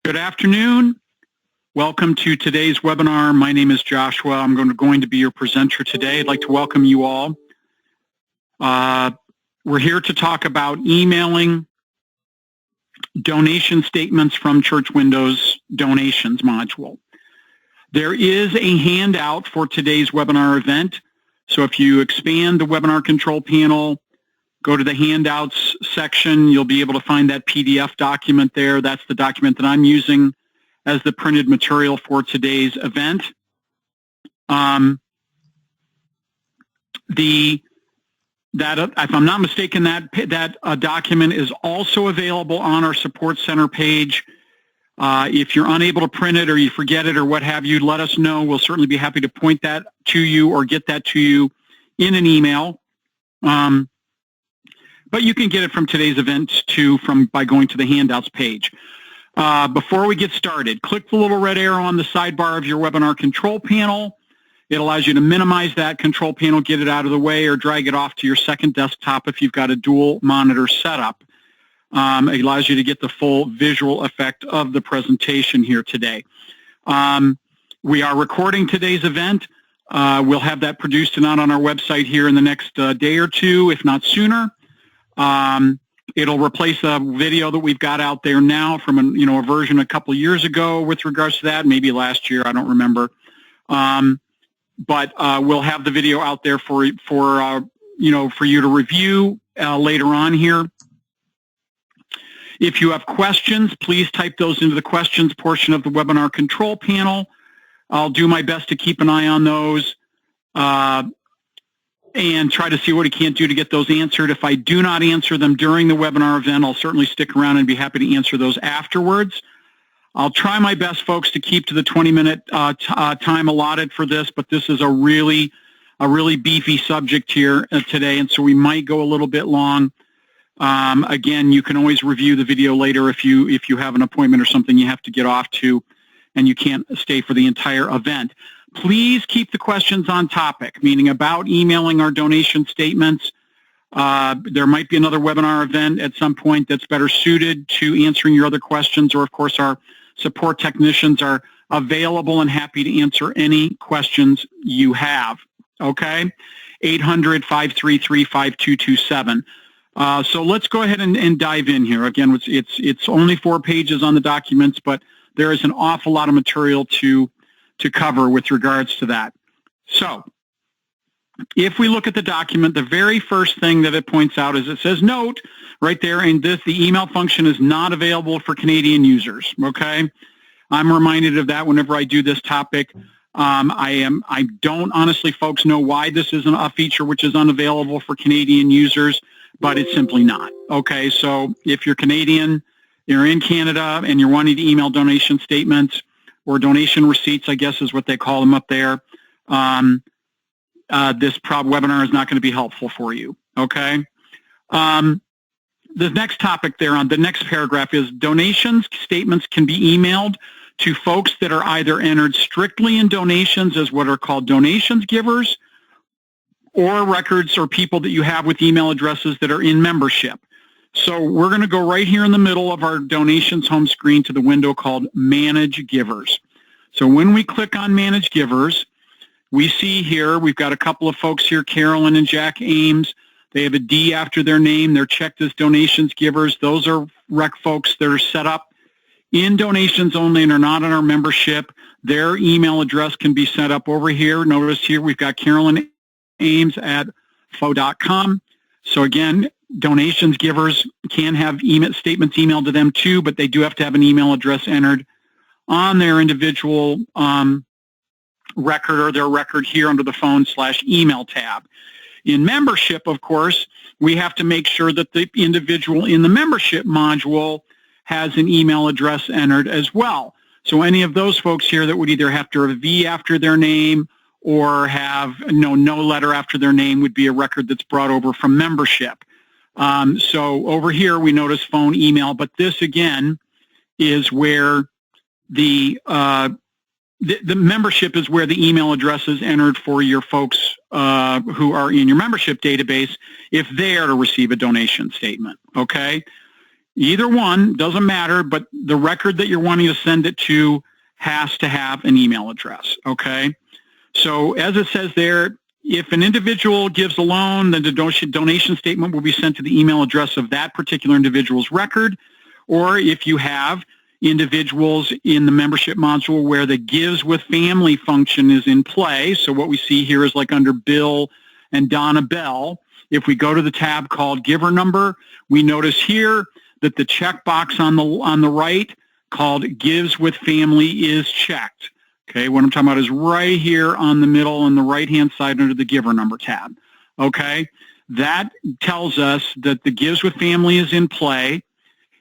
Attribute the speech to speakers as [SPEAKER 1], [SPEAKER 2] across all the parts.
[SPEAKER 1] Good afternoon. Welcome to today's webinar. My name is Joshua. I'm going to be your presenter today. I'd like to welcome you all. We're here to talk about emailing donation statements from Church Windows Donations module. There is a handout for today's webinar event. So if you expand the webinar control panel, go to the handouts section, you'll be able to find that PDF document there. That's the document that I'm using as the printed material for today's event. If I'm not mistaken, that document is also available on our Support Center page. If you're unable to print it or you forget it or what have you, let us know. We'll certainly be happy to point that to you or get that to you in an email. But you can get it from today's event too by going to the handouts page. Before we get started, click the little red arrow on the sidebar of your webinar control panel. It allows you to minimize that control panel, get it out of the way, or drag it off to your second desktop if you've got a dual monitor setup. It allows you to get the full visual effect of the presentation here today. We are recording today's event. We'll have that produced and out on our website here in the next day or two, if not sooner. It'll replace a video that we've got out there now from a version a couple years ago with regards to that, maybe last year, I don't remember. But we'll have the video out there for you to review later on here. If you have questions, please type those into the questions portion of the webinar control panel. I'll do my best to keep an eye on those and try to see what I can do to get those answered. If I do not answer them during the webinar event, I'll certainly stick around and be happy to answer those afterwards. I'll try my best, folks, to keep to the 20-minute time allotted for this, but this is a really beefy subject here today, and so we might go a little bit long. Again, you can always review the video later if you have an appointment or something you have to get off to and you can't stay for the entire event. Please keep the questions on topic, meaning about emailing our donation statements. There might be another webinar event at some point that's better suited to answering your other questions, or of course our support technicians are available and happy to answer any questions you have. Okay? 800-533-5227. So let's go ahead and dive in here. Again, it's only 4 pages on the documents, but there is an awful lot of material to cover with regards to that. So if we look at the document, the very first thing that it points out is it says, note right there, and the email function is not available for Canadian users, okay? I'm reminded of that whenever I do this topic. I don't honestly, folks, know why this isn't a feature which is unavailable for Canadian users, but it's simply not, okay? So if you're Canadian, you're in Canada, and you're wanting to email donation statements or donation receipts, I guess is what they call them up there, this webinar is not going to be helpful for you, okay? The next topic there on the next paragraph is donations statements can be emailed to folks that are either entered strictly in donations as what are called donations givers, or records or people that you have with email addresses that are in membership. So we're going to go right here in the middle of our donations home screen to the window called Manage Givers. So when we click on Manage Givers, we see here we've got a couple of folks here, Carolyn and Jack Ames. They have a D after their name. They're checked as donations givers. Those are rec folks that are set up in donations only and are not in our membership. Their email address can be set up over here. Notice here we've got Carolyn Ames at fo.com. So again, donations givers can have email statements emailed to them too, but they do have to have an email address entered on their individual record or their record here under the phone/email tab. In membership, of course, we have to make sure that the individual in the membership module has an email address entered as well. So any of those folks here that would either have to have a V after their name or have no letter after their name would be a record that's brought over from membership. So over here we notice phone, email, but this again is where the membership is where the email address is entered for your folks who are in your membership database if they are to receive a donation statement, okay? Either one, doesn't matter, but the record that you're wanting to send it to has to have an email address, okay? So as it says there, if an individual gives a loan, then the donation statement will be sent to the email address of that particular individual's record. Or if you have individuals in the membership module where the Gives with Family function is in play, so what we see here is like under Bill and Donna Bell, if we go to the tab called Giver Number, we notice here that the checkbox on the right called Gives with Family is checked. Okay, what I'm talking about is right here on the middle on the right-hand side under the Giver Number tab. Okay, that tells us that the Gives with Family is in play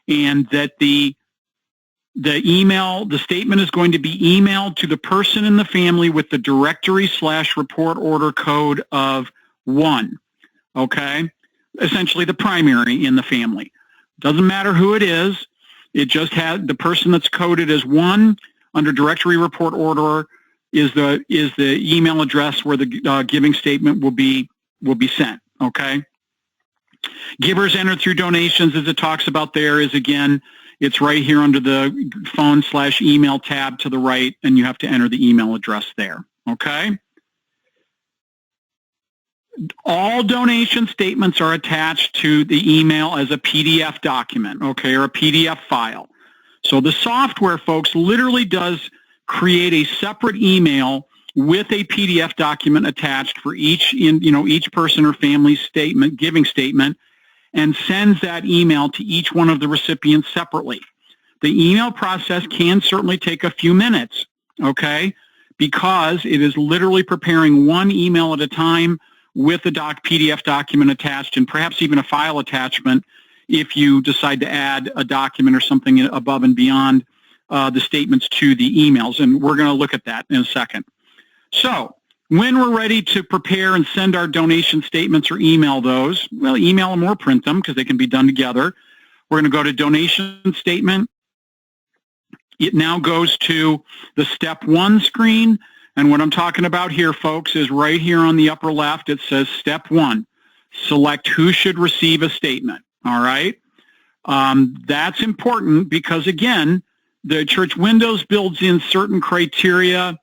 [SPEAKER 1] and that the statement is going to be emailed to the person in the family with the directory/report order code of 1. Okay, essentially the primary in the family. Doesn't matter who it is. It just has the person that's coded as 1 under directory report order is the email address where the giving statement will be sent. Okay. Givers entered through donations, as it talks about there, is again, it's right here under the phone/email tab to the right, and you have to enter the email address there. Okay. All donation statements are attached to the email as a PDF document, okay, or a PDF file. So the software, folks, literally does create a separate email with a PDF document attached for each person or family statement, giving statement, and sends that email to each one of the recipients separately. The email process can certainly take a few minutes, okay, because it is literally preparing one email at a time with the PDF document attached and perhaps even a file attachment if you decide to add a document or something above and beyond the statements to the emails. And we're going to look at that in a second. So when we're ready to prepare and send our donation statements or email those, well, email them or print them because they can be done together. We're going to go to donation statement. It now goes to the step 1 screen. And what I'm talking about here, folks, is right here on the upper left. It says step 1, select who should receive a statement. All right. That's important because, again, the Church Windows builds in certain criteria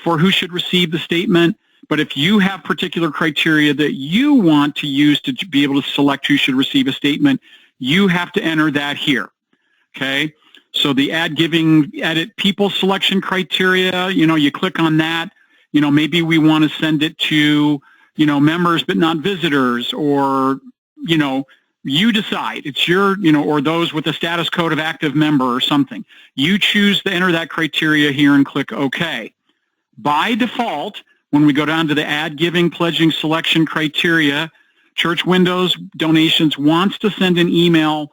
[SPEAKER 1] for who should receive the statement. But if you have particular criteria that you want to use to be able to select who should receive a statement, you have to enter that here. Okay. So the edit people selection criteria, you click on that. Maybe we want to send it to, members but not visitors, or, you decide. It's your, or those with a status code of active member or something. You choose to enter that criteria here and click OK. By default, when we go down to the add giving pledging selection criteria, Church Windows Donations wants to send an email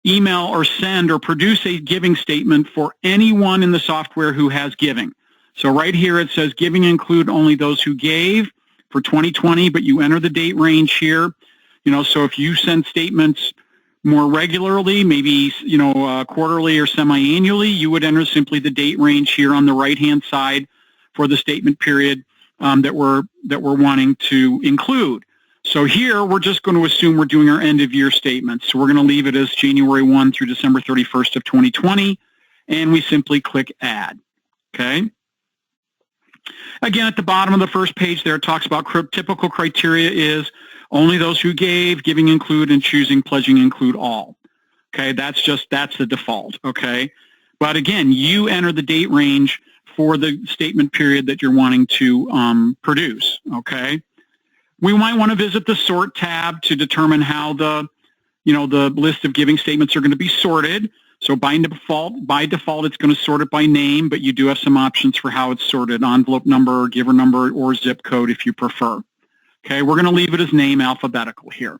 [SPEAKER 1] or send or produce a giving statement for anyone in the software who has giving. So right here it says giving include only those who gave for 2020, but you enter the date range here. So if you send statements more regularly, maybe, quarterly or semi-annually, you would enter simply the date range here on the right-hand side for the statement period that we're wanting to include. So here, we're just going to assume we're doing our end-of-year statements. So we're going to leave it as January 1 through December 31st of 2020, and we simply click Add. Okay? Again, at the bottom of the first page there, it talks about typical criteria is only those who gave, giving include, and choosing pledging include all. Okay? That's the default. Okay? But again, you enter the date range for the statement period that you're wanting to produce. Okay? We might want to visit the Sort tab to determine how the list of giving statements are going to be sorted. So by default, it's going to sort it by name, but you do have some options for how it's sorted: envelope number, giver number, or zip code if you prefer. Okay, we're going to leave it as name alphabetical here.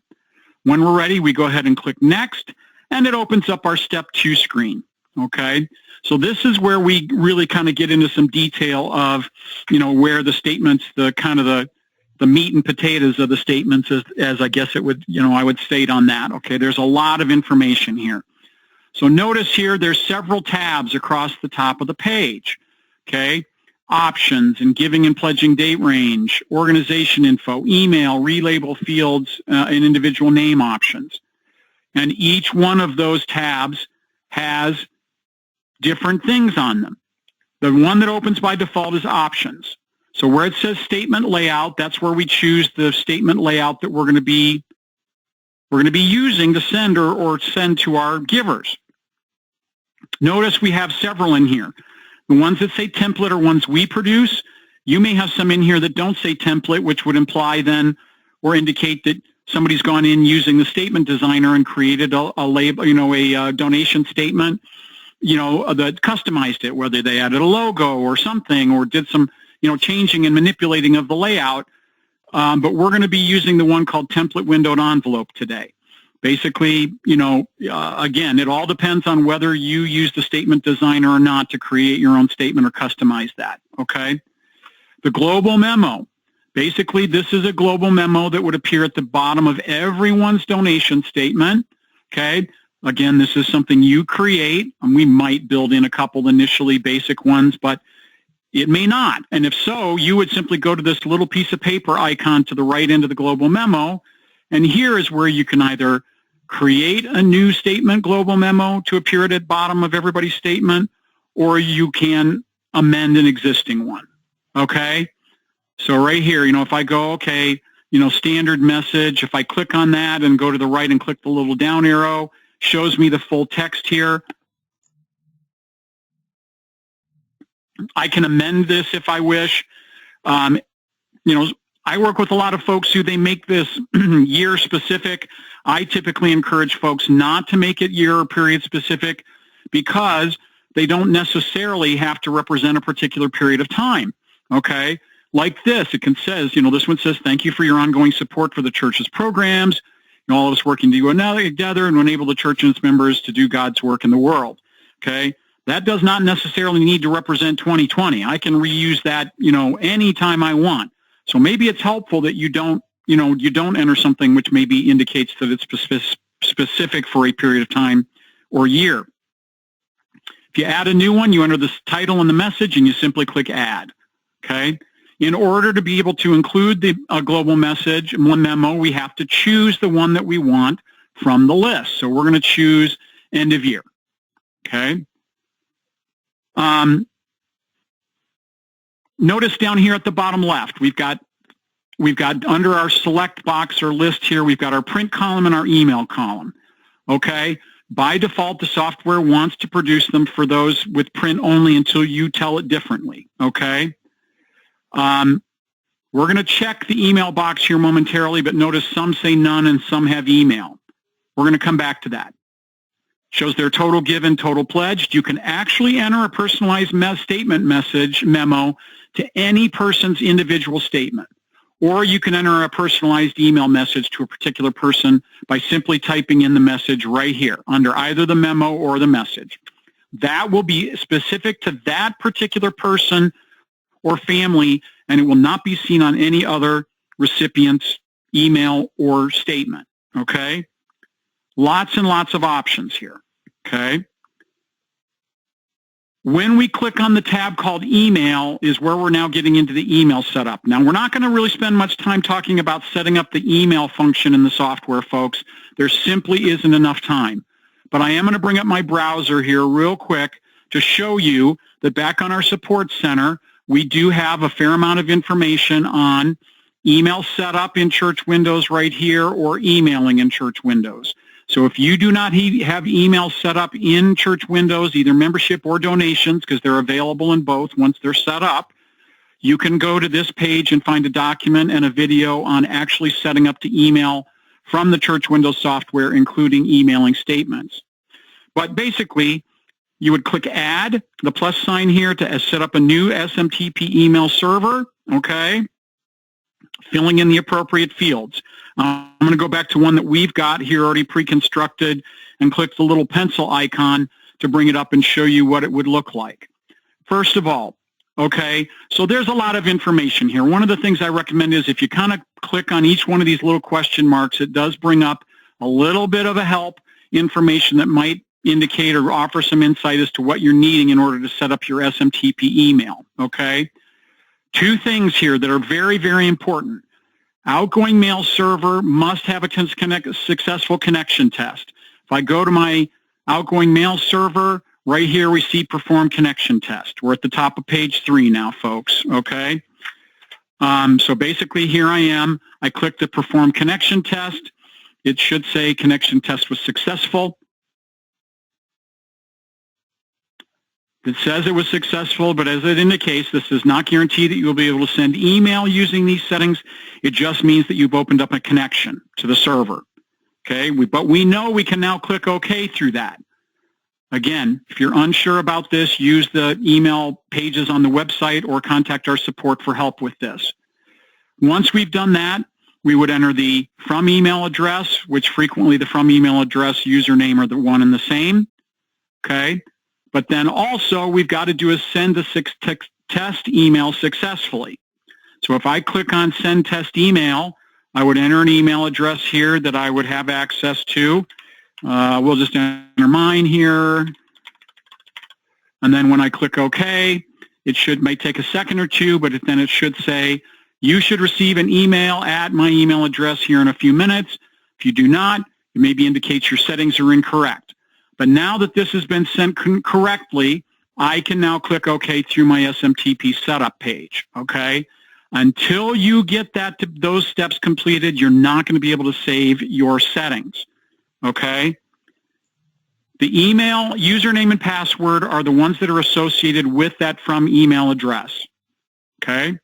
[SPEAKER 1] When we're ready, we go ahead and click Next, and it opens up our Step 2 screen. Okay, so this is where we really kind of get into some detail of, where the statements, the meat and potatoes of the statements, as I guess it would, I would state on that. Okay, there's a lot of information here. So notice here, there's several tabs across the top of the page. Okay, options and giving and pledging date range, organization info, email, relabel fields, and individual name options. And each one of those tabs has different things on them. The one that opens by default is options. So where it says statement layout, that's where we choose the statement layout that we're going to be using to send or send to our givers. Notice we have several in here. The ones that say template are ones we produce. You may have some in here that don't say template, which would imply then or indicate that somebody's gone in using the statement designer and created a label, a donation statement, that customized it, whether they added a logo or something or did some, changing and manipulating of the layout. But we're going to be using the one called template windowed envelope today. Basically, again, it all depends on whether you use the statement designer or not to create your own statement or customize that, okay? The global memo. Basically, this is a global memo that would appear at the bottom of everyone's donation statement, okay? Again, this is something you create, and we might build in a couple initially basic ones, but it may not. And if so, you would simply go to this little piece of paper icon to the right end of the global memo, and here is where you can either create a new statement global memo to appear at the bottom of everybody's statement, or you can amend an existing one, okay? So right here, if I go, okay, standard message, if I click on that and go to the right and click the little down arrow, shows me the full text here. I can amend this if I wish. I work with a lot of folks who they make this year specific. I typically encourage folks not to make it year or period specific because they don't necessarily have to represent a particular period of time, okay? Like this, it can says, this one says, thank you for your ongoing support for the church's programs, all of us working together and enable the church and its members to do God's work in the world, okay? That does not necessarily need to represent 2020. I can reuse that, anytime I want. So maybe it's helpful that you don't enter something which maybe indicates that it's specific for a period of time or year. If you add a new one, you enter the title and the message, and you simply click Add, okay? In order to be able to include the global message, one memo, we have to choose the one that we want from the list. So we're going to choose end of year, okay? Notice down here at the bottom left, we've got under our select box or list here, we've got our print column and our email column, okay? By default, the software wants to produce them for those with print only until you tell it differently, okay? We're going to check the email box here momentarily, but notice some say none and some have email. We're going to come back to that. Shows their total given, total pledged. You can actually enter a personalized statement message memo to any person's individual statement. Or you can enter a personalized email message to a particular person by simply typing in the message right here under either the memo or the message. That will be specific to that particular person or family, and it will not be seen on any other recipient's email or statement, okay? Lots and lots of options here, okay? When we click on the tab called Email is where we're now getting into the email setup. Now, we're not going to really spend much time talking about setting up the email function in the software, folks. There simply isn't enough time. But I am going to bring up my browser here real quick to show you that back on our support center, we do have a fair amount of information on email setup in Church Windows right here or emailing in Church Windows. So if you do not have email set up in Church Windows, either membership or donations, because they're available in both once they're set up, you can go to this page and find a document and a video on actually setting up the email from the Church Windows software, including emailing statements. But basically, you would click Add, the plus sign here to set up a new SMTP email server, okay, filling in the appropriate fields. I'm going to go back to one that we've got here already pre-constructed and click the little pencil icon to bring it up and show you what it would look like. First of all, okay, so there's a lot of information here. One of the things I recommend is if you kind of click on each one of these little question marks, it does bring up a little bit of a help information that might indicate or offer some insight as to what you're needing in order to set up your SMTP email, okay? Two things here that are very, very important. Outgoing mail server must have a successful connection test. I go to my outgoing mail server, right here we see perform connection test. We're at the top of page 3 now, folks, okay? So basically here I am. I click the perform connection test. It should say connection test was successful. It says it was successful, but as it indicates, this does not guarantee that you will be able to send email using these settings. It just means that you've opened up a connection to the server. Okay, but we know we can now click OK through that. Again, if you're unsure about this, use the email pages on the website or contact our support for help with this. Once we've done that, we would enter the from email address, which frequently the from email address username are the one and the same. Okay. But then also we've got to do is send the test email successfully. So if I click on send test email, I would enter an email address here that I would have access to. We'll just enter mine here. And then when I click OK, it may take a second or two, but then it should say, you should receive an email at my email address here in a few minutes. If you do not, it maybe indicates your settings are incorrect. But now that this has been sent correctly, I can now click OK through my SMTP setup page, okay? Until you get those steps completed, you're not going to be able to save your settings, okay? The email, username, and password are the ones that are associated with that from email address, okay?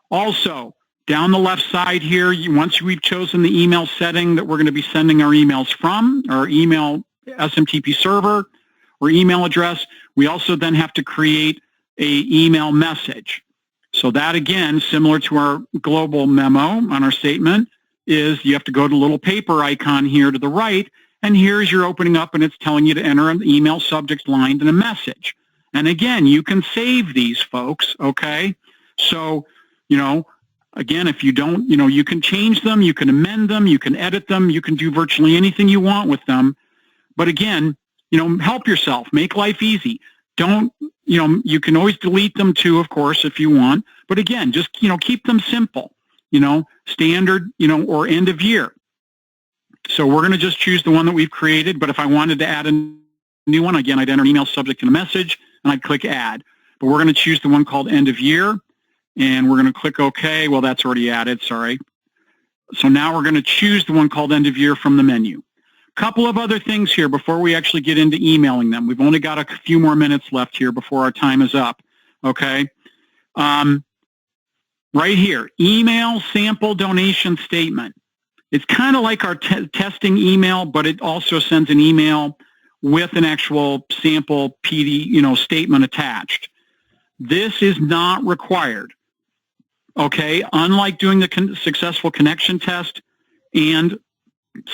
[SPEAKER 1] Also, down the left side here, once we've chosen the email setting that we're going to be sending our emails from, our email SMTP server or email address, we also then have to create an email message. So that, again, similar to our global memo on our statement, is you have to go to the little paper icon here to the right, and here's your opening up, and it's telling you to enter an email subject line and a message. And again, you can save these, folks, okay? So, again, if you don't, you can change them, you can amend them, you can edit them, you can do virtually anything you want with them. But again, help yourself, make life easy. Don't, you can always delete them too, of course, if you want. But again, just, keep them simple, standard, or end of year. So we're going to just choose the one that we've created. But if I wanted to add a new one, again, I'd enter an email subject and a message, and I'd click add. But we're going to choose the one called end of year. And we're going to click OK. Well, that's already added, sorry. So now we're going to choose the one called end of year from the menu. A couple of other things here before we actually get into emailing them. We've only got a few more minutes left here before our time is up, okay? Right here, email sample donation statement. It's kind of like our testing email, but it also sends an email with an actual sample PD, statement attached. This is not required. Okay, unlike doing the successful connection test and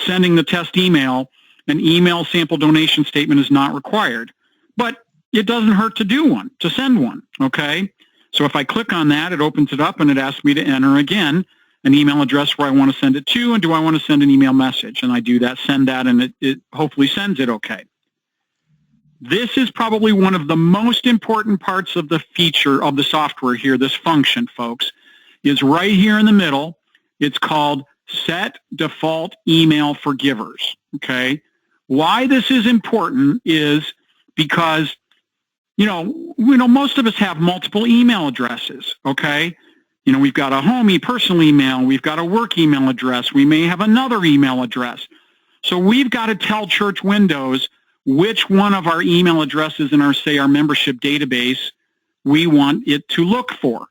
[SPEAKER 1] sending the test email, an email sample donation statement is not required. But it doesn't hurt to send one, okay? So if I click on that, it opens it up and it asks me to enter again an email address where I want to send it to, and do I want to send an email message? And I do that, send that, and it hopefully sends it okay. This is probably one of the most important parts of the feature of the software here, this function, folks, is right here in the middle. It's called Set Default Email for Givers, okay? Why this is important is because, most of us have multiple email addresses, okay? We've got a home personal email, we've got a work email address, we may have another email address. So we've got to tell Church Windows which one of our email addresses in our membership database we want it to look for.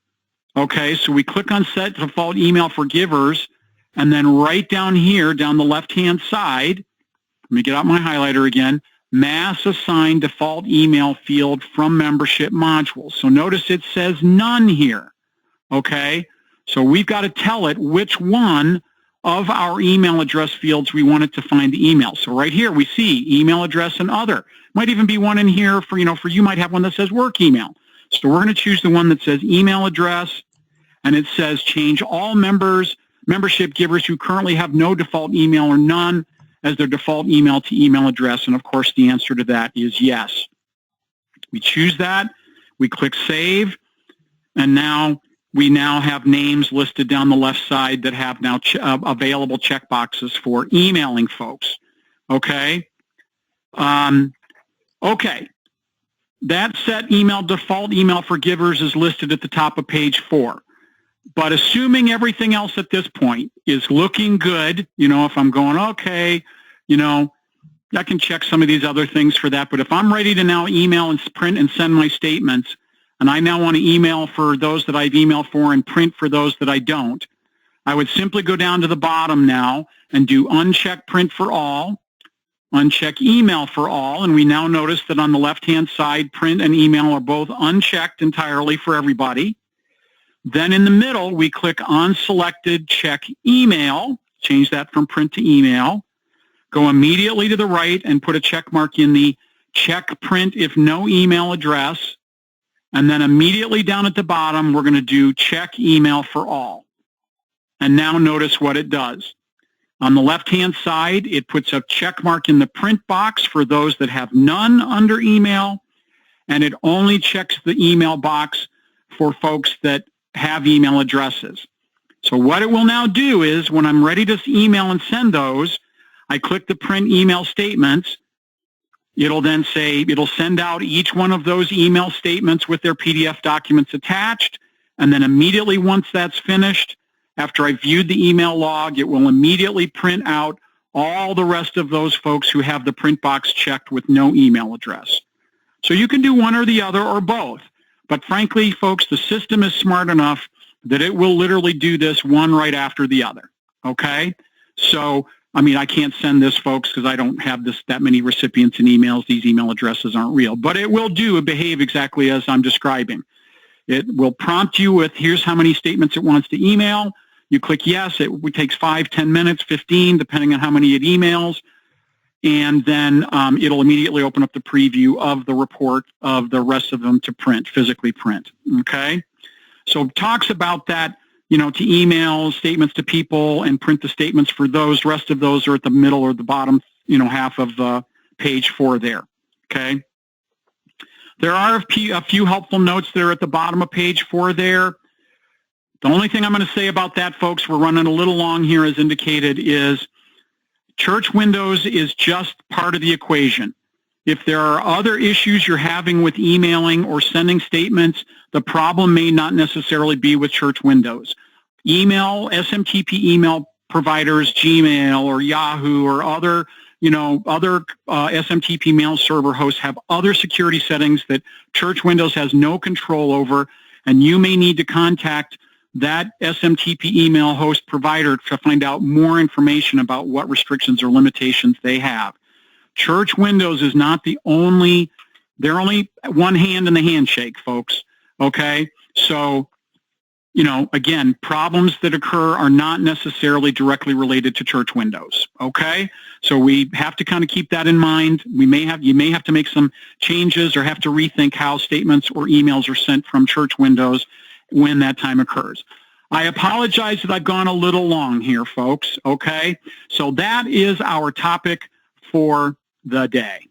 [SPEAKER 1] Okay, so we click on Set Default Email for Givers, and then right down here, down the left-hand side, let me get out my highlighter again, Mass Assign Default Email Field from Membership Modules. So notice it says none here. Okay, so we've got to tell it which one of our email address fields we want it to find the email. So right here we see email address and other. Might even be one in here for you might have one that says work email. So we're going to choose the one that says email address, and it says change all membership givers who currently have no default email or none as their default email to email address. And of course the answer to that is yes. We choose that, we click save, and now we have names listed down the left side that have now available checkboxes for emailing folks. Okay? Okay. That set email, default email for givers is listed at the top of page 4. But assuming everything else at this point is looking good, if I'm going, okay, I can check some of these other things for that. But if I'm ready to now email and print and send my statements, and I now want to email for those that I've emailed for and print for those that I don't, I would simply go down to the bottom now and do uncheck print for all, uncheck email for all, and we now notice that on the left-hand side, print and email are both unchecked entirely for everybody. Then in the middle, we click on selected check email, change that from print to email, go immediately to the right and put a check mark in the check print if no email address, and then immediately down at the bottom, we're going to do check email for all. And now notice what it does. On the left-hand side, it puts a check mark in the print box for those that have none under email, and it only checks the email box for folks that have email addresses. So what it will now do is when I'm ready to email and send those, I click the print email statements. It'll then say, it'll send out each one of those email statements with their PDF documents attached, and then immediately once that's finished, after I viewed the email log, it will immediately print out all the rest of those folks who have the print box checked with no email address. So you can do one or the other or both. But frankly, folks, the system is smart enough that it will literally do this one right after the other. Okay? So, I can't send this, folks, because I don't have that many recipients and emails. These email addresses aren't real. But it will behave exactly as I'm describing. It will prompt you with, here's how many statements it wants to email. You click yes. It takes 5, 10 minutes, 15, depending on how many it emails. And then it'll immediately open up the preview of the report of the rest of them to print, physically print. Okay? So it talks about that, to email statements to people and print the statements for those. The rest of those are at the middle or the bottom, half of page 4 there. Okay? There are a few helpful notes there at the bottom of page 4 there. The only thing I'm going to say about that, folks, we're running a little long here as indicated, is Church Windows is just part of the equation. If there are other issues you're having with emailing or sending statements, the problem may not necessarily be with Church Windows. SMTP email providers, Gmail or Yahoo or other SMTP mail server hosts have other security settings that Church Windows has no control over, and you may need to contact that SMTP email host provider to find out more information about what restrictions or limitations they have. Church Windows is not they're only one hand in the handshake, folks, okay? So, again, problems that occur are not necessarily directly related to Church Windows, okay? So we have to kind of keep that in mind. You may have to make some changes or have to rethink how statements or emails are sent from Church Windows when that time occurs. I apologize that I've gone a little long here, folks, okay? So that is our topic for the day.